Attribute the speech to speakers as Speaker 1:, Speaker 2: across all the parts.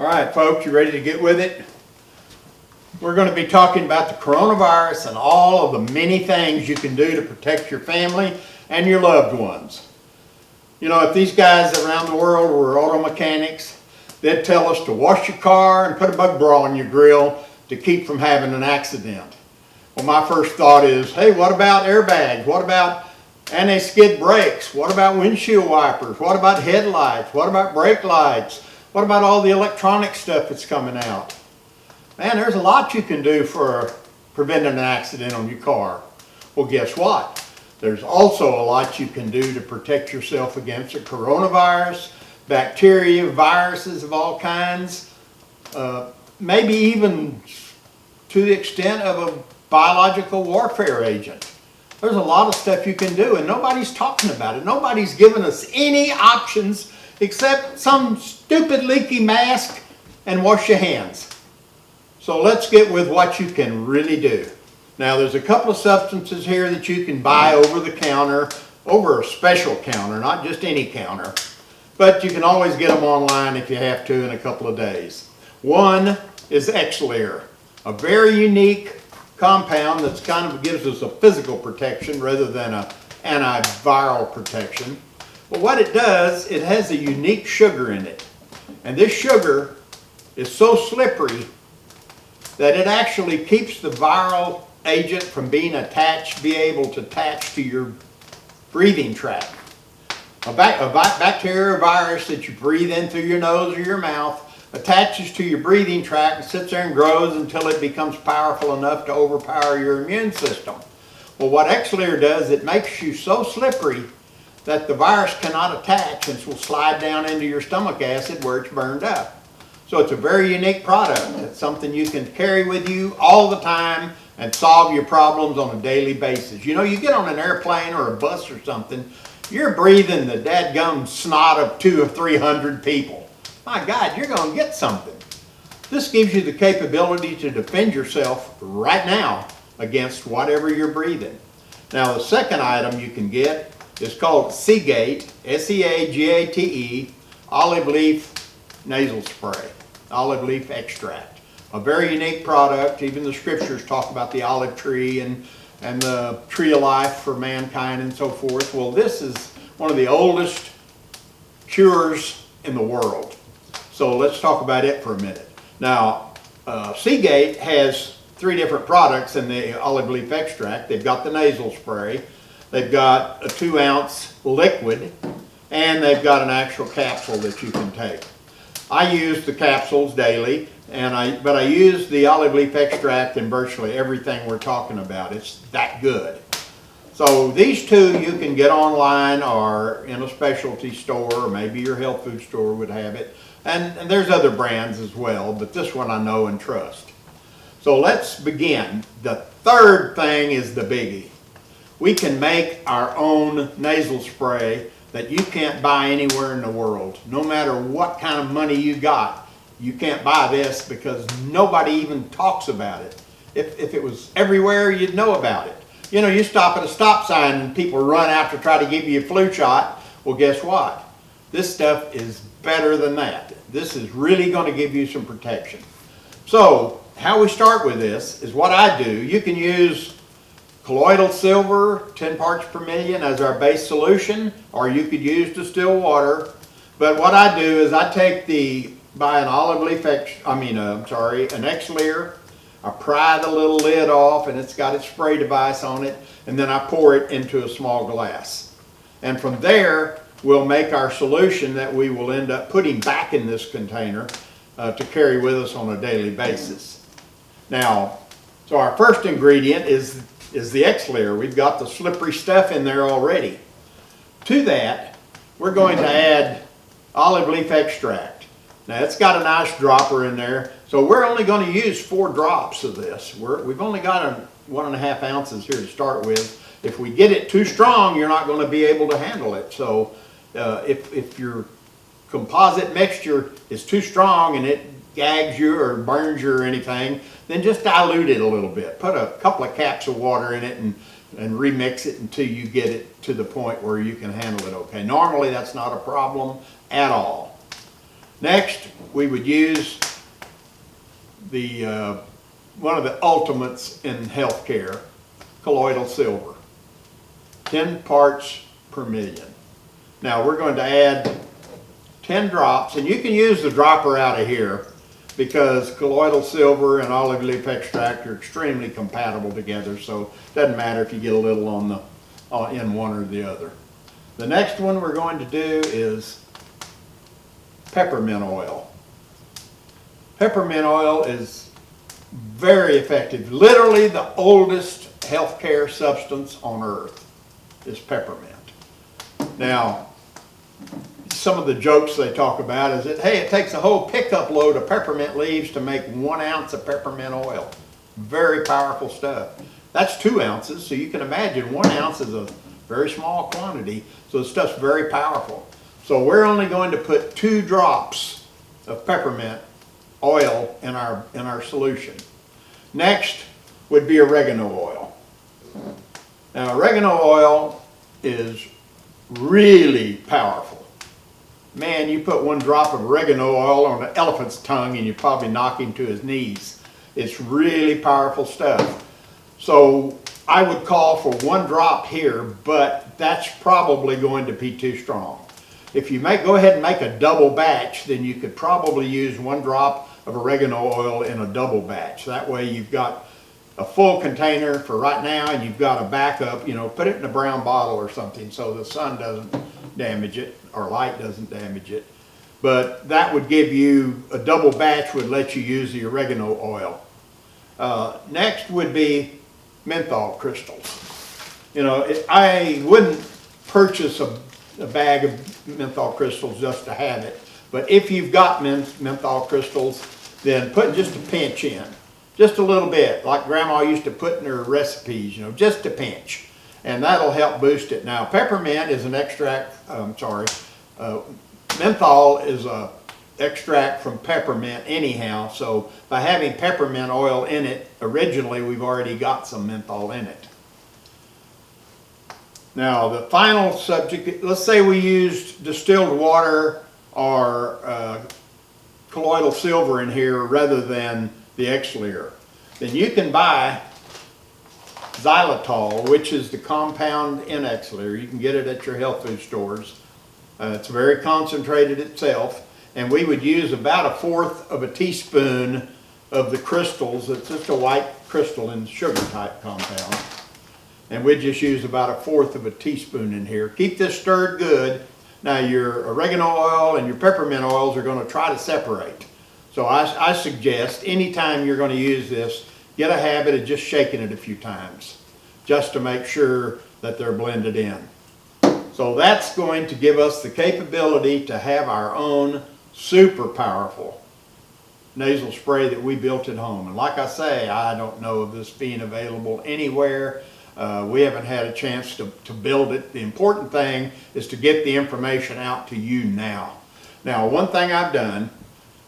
Speaker 1: All right, folks, you ready to get with it? We're going to be talking about the coronavirus and all of the many things you can do to protect your family and your loved ones. You know, if these guys around the world were auto mechanics, they'd tell us to wash your car and put a bug bra on your grill to keep from having an accident. Well, my first thought is, hey, what about airbags? What about anti-skid brakes? What about windshield wipers? What about headlights? What about brake lights? What about all the electronic stuff that's coming out? Man, there's a lot you can do for preventing an accident on your car. Well, guess what? There's also a lot you can do to protect yourself against the coronavirus, bacteria, viruses of all kinds, maybe even to the extent of a biological warfare agent. There's a lot of stuff you can do, and nobody's talking about it. Nobody's giving us any options except some stupid leaky mask and wash your hands. So let's get with what you can really do. Now, there's a couple of substances here that you can buy over the counter, over a special counter, not just any counter, but you can always get them online if you have to in a couple of days. One is Xlair, a very unique compound that kind of gives us a physical protection rather than an antiviral protection. But what it does, it has a unique sugar in it. And this sugar is so slippery that it actually keeps the viral agent from being able to attach to your breathing tract. A bacteria or virus that you breathe in through your nose or your mouth attaches to your breathing tract and sits there and grows until it becomes powerful enough to overpower your immune system. Well, what Xlair does, it makes you so slippery that the virus cannot attach and will slide down into your stomach acid where it's burned up. So it's a very unique product. It's something you can carry with you all the time and solve your problems on a daily basis. You know, you get on an airplane or a bus or something, you're breathing the dadgum snot of 200 or 300 people. My God, you're going to get something. This gives you the capability to defend yourself right now against whatever you're breathing. Now, the second item you can get is called Seagate, S-E-A-G-A-T-E, olive leaf nasal spray, olive leaf extract. A very unique product. Even the scriptures talk about the olive tree and the tree of life for mankind and so forth. Well, this is one of the oldest cures in the world. So let's talk about it for a minute. Now, Seagate has 3 different products in the olive leaf extract. They've got the nasal spray, they've got a 2-ounce liquid, and they've got an actual capsule that you can take. I use the capsules daily, but I use the olive leaf extract in virtually everything we're talking about. It's that good. So these 2 you can get online or in a specialty store, or maybe your health food store would have it. And there's other brands as well, but this one I know and trust. So let's begin. The third thing is the biggie. We can make our own nasal spray that you can't buy anywhere in the world. No matter what kind of money you got, you can't buy this because nobody even talks about it. If it was everywhere, you'd know about it. You know, you stop at a stop sign and people run out to try to give you a flu shot. Well, guess what? This stuff is better than that. This is really going to give you some protection. So, how we start with this is what I do. You can use colloidal silver, 10 parts per million as our base solution, or you could use distilled water. But what I do is I take buy an olive leaf, an Xlair. I pry the little lid off and it's got its spray device on it, and then I pour it into a small glass. And from there, we'll make our solution that we will end up putting back in this container to carry with us on a daily basis. Now, so our first ingredient is the Xlair. We've got the slippery stuff in there already. To that, we're going to add olive leaf extract. Now, it's got a nice dropper in there, so we're only going to use 4 drops of this. We've only got 1.5 ounces here to start with. If we get it too strong, you're not going to be able to handle it. So if your composite mixture is too strong and it gags you or burns you or anything, then just dilute it a little bit. Put a couple of caps of water in it and remix it until you get it to the point where you can handle it okay. Normally that's not a problem at all. Next, we would use the one of the ultimates in healthcare, colloidal silver, 10 parts per million. Now we're going to add 10 drops, and you can use the dropper out of here because colloidal silver and olive leaf extract are extremely compatible together, so it doesn't matter if you get a little on the in one or the other. The next one we're going to do is peppermint oil. Peppermint oil is very effective. Literally the oldest healthcare substance on earth is peppermint. Now, some of the jokes they talk about is that, hey, it takes a whole pickup load of peppermint leaves to make 1 ounce of peppermint oil. Very powerful stuff. That's 2 ounces, so you can imagine 1 ounce is a very small quantity, so the stuff's very powerful. So we're only going to put 2 drops of peppermint oil in our solution. Next would be oregano oil. Now oregano oil is really powerful. Man, you put 1 drop of oregano oil on an elephant's tongue and you probably knock him to his knees. It's really powerful stuff. So I would call for 1 drop here, but that's probably going to be too strong. If you go ahead and make a double batch, then you could probably use 1 drop of oregano oil in a double batch. That way you've got a full container for right now and you've got a backup, you know, put it in a brown bottle or something so the sun doesn't damage it or light doesn't damage it. But that would give you, a double batch would let you use the oregano oil. Next would be menthol crystals. You know, I wouldn't purchase a bag of menthol crystals just to have it, but if you've got menthol crystals, then put just a pinch in. Just a little bit, like Grandma used to put in her recipes, you know, just a pinch. And that'll help boost it. Now, peppermint is an extract, menthol is a extract from peppermint anyhow, so by having peppermint oil in it, originally we've already got some menthol in it. Now, the final subject, let's say we used distilled water or colloidal silver in here rather than the X-Lear. Then you can buy xylitol, which is the compound in X-Lear. You can get it at your health food stores. It's very concentrated itself, and we would use about 1/4 of a teaspoon of the crystals. It's just a white crystal in sugar type compound. And we just use about 1/4 of a teaspoon in here. Keep this stirred good. Now your oregano oil and your peppermint oils are going to try to separate. So I suggest anytime you're going to use this, get a habit of just shaking it a few times just to make sure that they're blended in. So that's going to give us the capability to have our own super powerful nasal spray that we built at home. And like I say, I don't know of this being available anywhere. We haven't had a chance to build it. The important thing is to get the information out to you now. Now, one thing I've done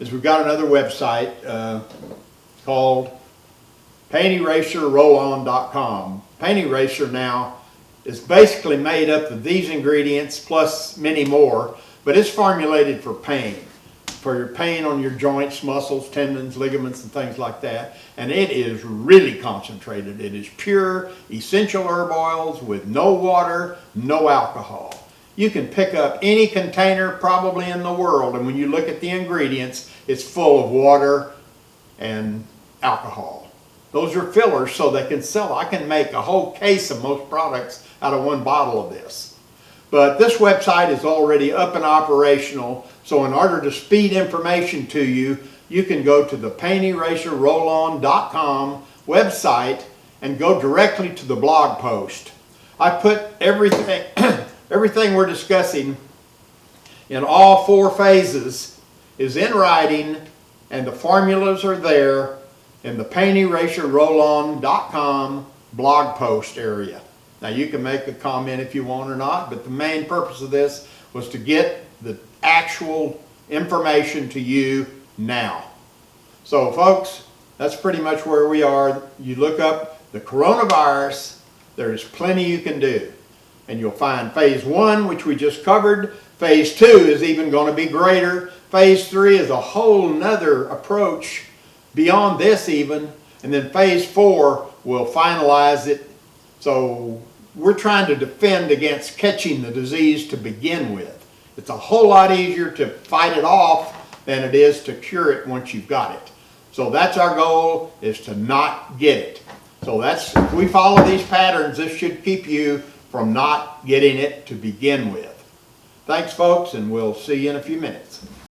Speaker 1: is we've got another website called PaintEraserRollOn.com. Paint Eraser now is basically made up of these ingredients plus many more, but it's formulated for pain. For your pain on your joints, muscles, tendons, ligaments, and things like that. And it is really concentrated. It is pure, essential herb oils with no water, no alcohol. You can pick up any container probably in the world, and when you look at the ingredients, it's full of water and alcohol. Those are fillers so they can sell. I can make a whole case of most products out of 1 bottle of this. But this website is already up and operational, so in order to speed information to you, you can go to the PaintEraserRollOn.com website and go directly to the blog post. I put everything, everything we're discussing in all 4 phases is in writing, and the formulas are there in the PaintEraserRollOn.com blog post area. Now you can make a comment if you want or not, but the main purpose of this was to get the actual information to you now. So folks, that's pretty much where we are. You look up the coronavirus, there's plenty you can do. And you'll find phase 1, which we just covered. Phase 2 is even going to be greater. Phase 3 is a whole nother approach beyond this even, and then phase 4 will finalize it. So we're trying to defend against catching the disease to begin with. It's a whole lot easier to fight it off than it is to cure it once you've got it. So that's our goal, is to not get it. So that's, if we follow these patterns, this should keep you from not getting it to begin with. Thanks folks, and we'll see you in a few minutes.